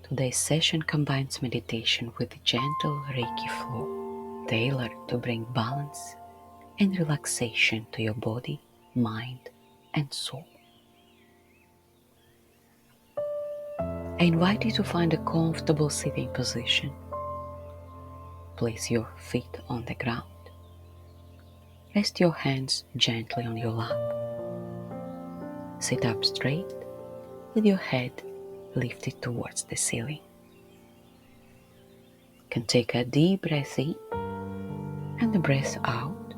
Today's session combines meditation with a gentle Reiki flow, tailored to bring balance and relaxation to your body, mind, and soul. I invite you to find a comfortable sitting position. Place your feet on the ground. Rest your hands gently on your lap. Sit up straight with your head lifted towards the ceiling. You can take a deep breath in and a breath out.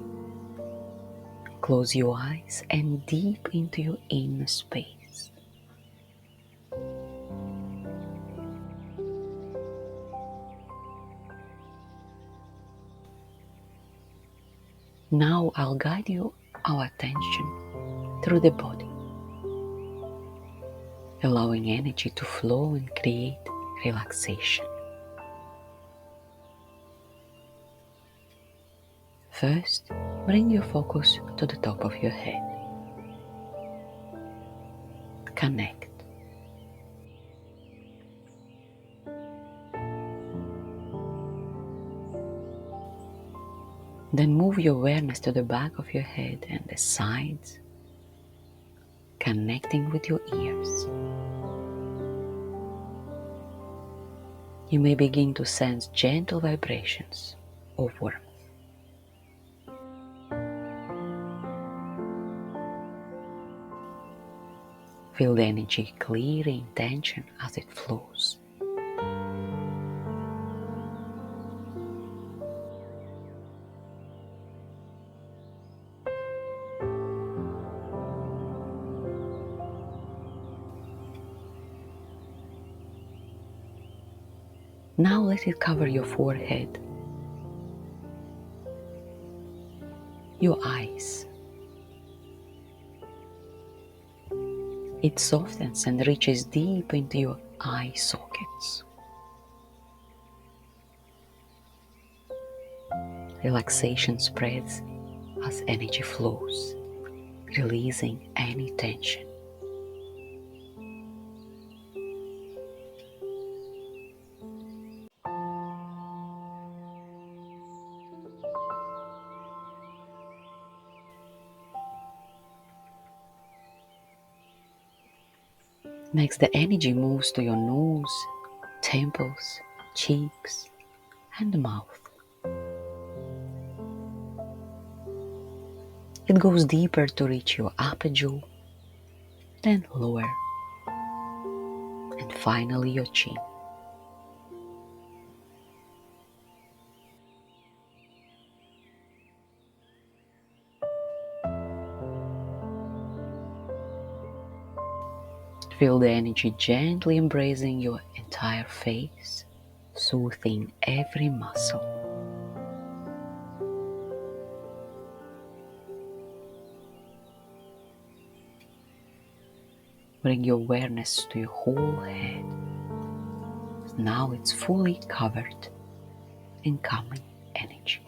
Close your eyes and deep into your inner space. Now I'll guide our attention through the body, allowing energy to flow and create relaxation. First, bring your focus to the top of your head. Connect. Then move your awareness to the back of your head and the sides, connecting with your ears. You may begin to sense gentle vibrations of warmth. Feel the energy clear in tension as it flows. Now let it cover your forehead, your eyes. It softens and reaches deep into your eye sockets. Relaxation spreads as energy flows, releasing any tension. Next, the energy moves to your nose, temples, cheeks, and mouth. It goes deeper to reach your upper jaw, then lower, and finally your chin. Feel the energy gently embracing your entire face, soothing every muscle. Bring your awareness to your whole head. Now it's fully covered in calming energy.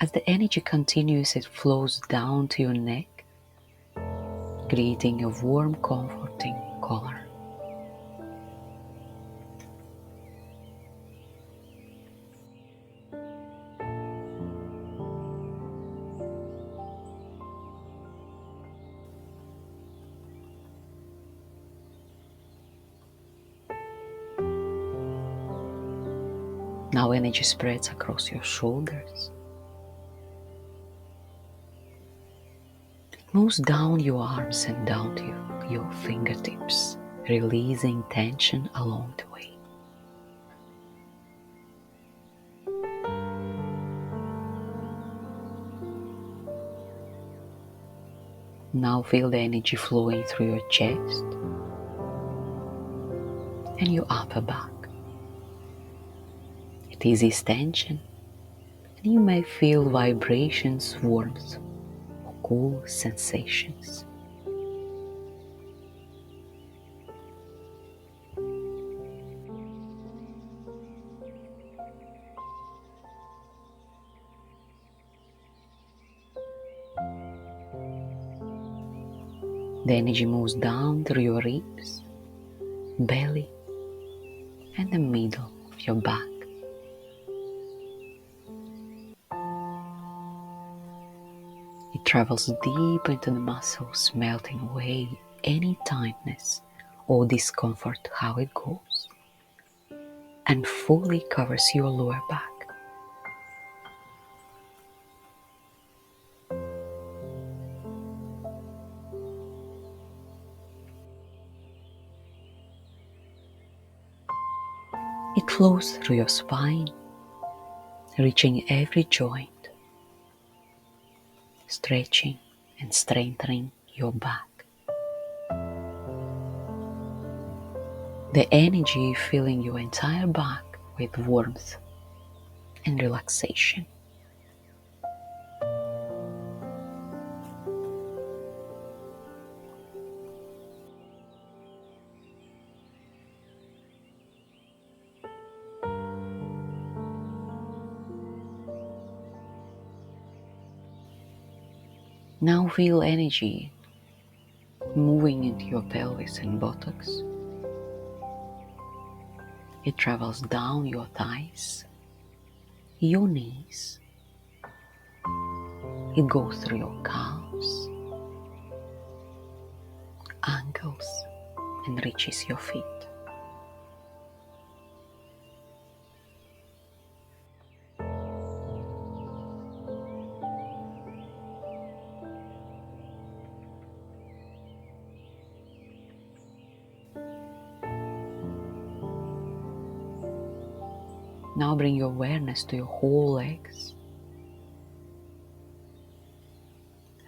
As the energy continues, it flows down to your neck, creating a warm, comforting color. Now energy spreads across your shoulders. It moves down your arms and down to your fingertips, releasing tension along the way. Now feel the energy flowing through your chest and your upper back. It eases tension, and you may feel vibrations, warmth, or cool sensations. The energy moves down through your ribs, belly, and the middle of your back. It travels deep into the muscles, melting away any tightness or discomfort how it goes, and fully covers your lower back. It flows through your spine, reaching every joint, stretching and strengthening your back. The energy filling your entire back with warmth and relaxation. Now feel energy moving into your pelvis and buttocks. It travels down your thighs, your knees. It goes through your calves, ankles, and reaches your feet. Now bring your awareness to your whole legs.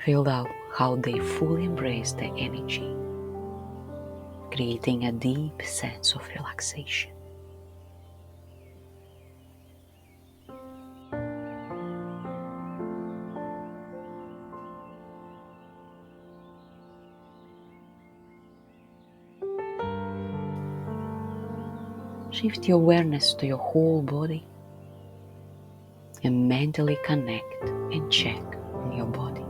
Feel out how they fully embrace the energy, creating a deep sense of relaxation. Shift your awareness to your whole body and mentally connect and check on your body.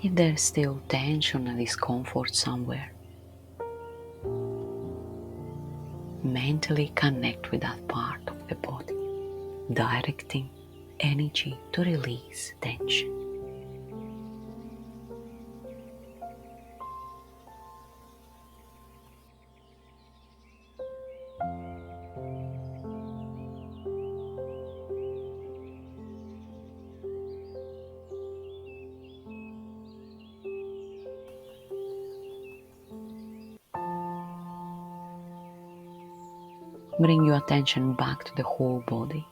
If there's still tension and discomfort somewhere, mentally connect with that part of the body, directing energy to release tension. Bring your attention back to the whole body.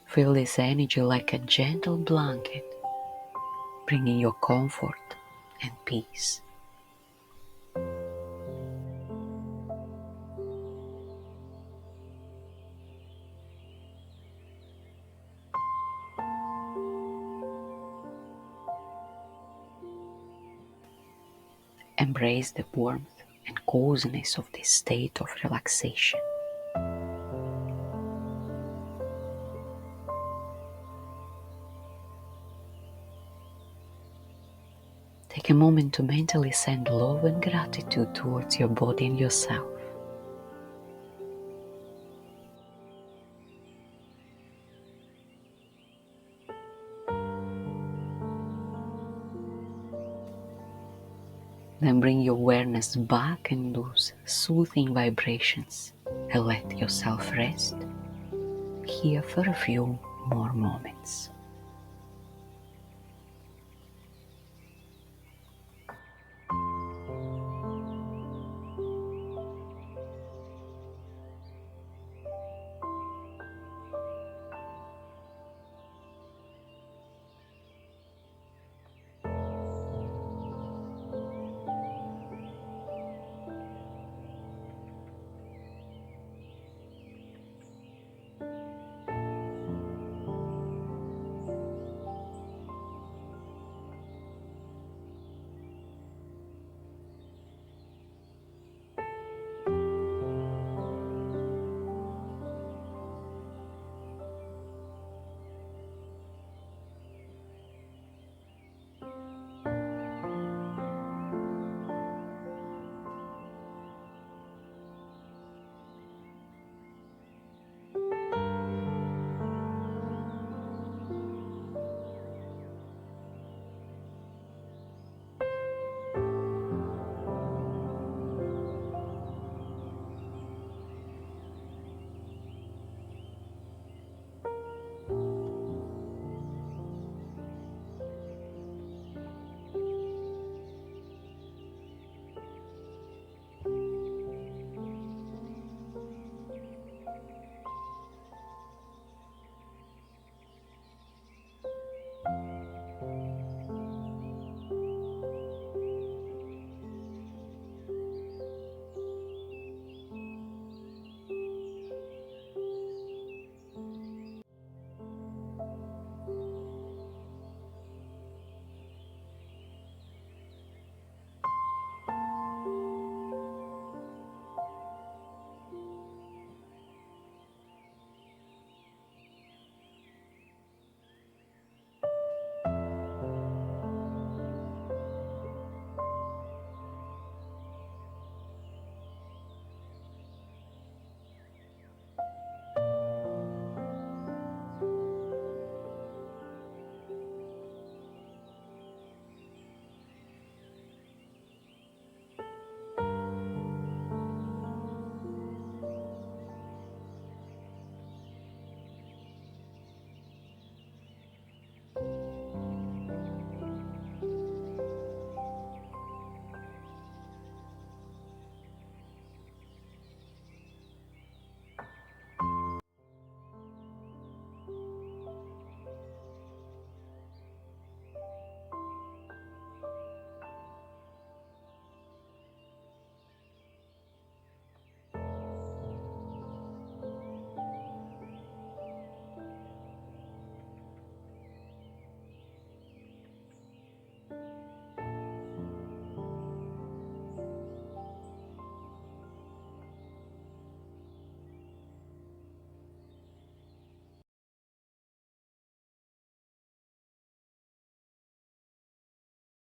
Feel this energy like a gentle blanket, bringing you comfort and peace. Embrace the warmth and coziness of this state of relaxation. Take a moment to mentally send love and gratitude towards your body and yourself. Then bring your awareness back in those soothing vibrations and let yourself rest here for a few more moments.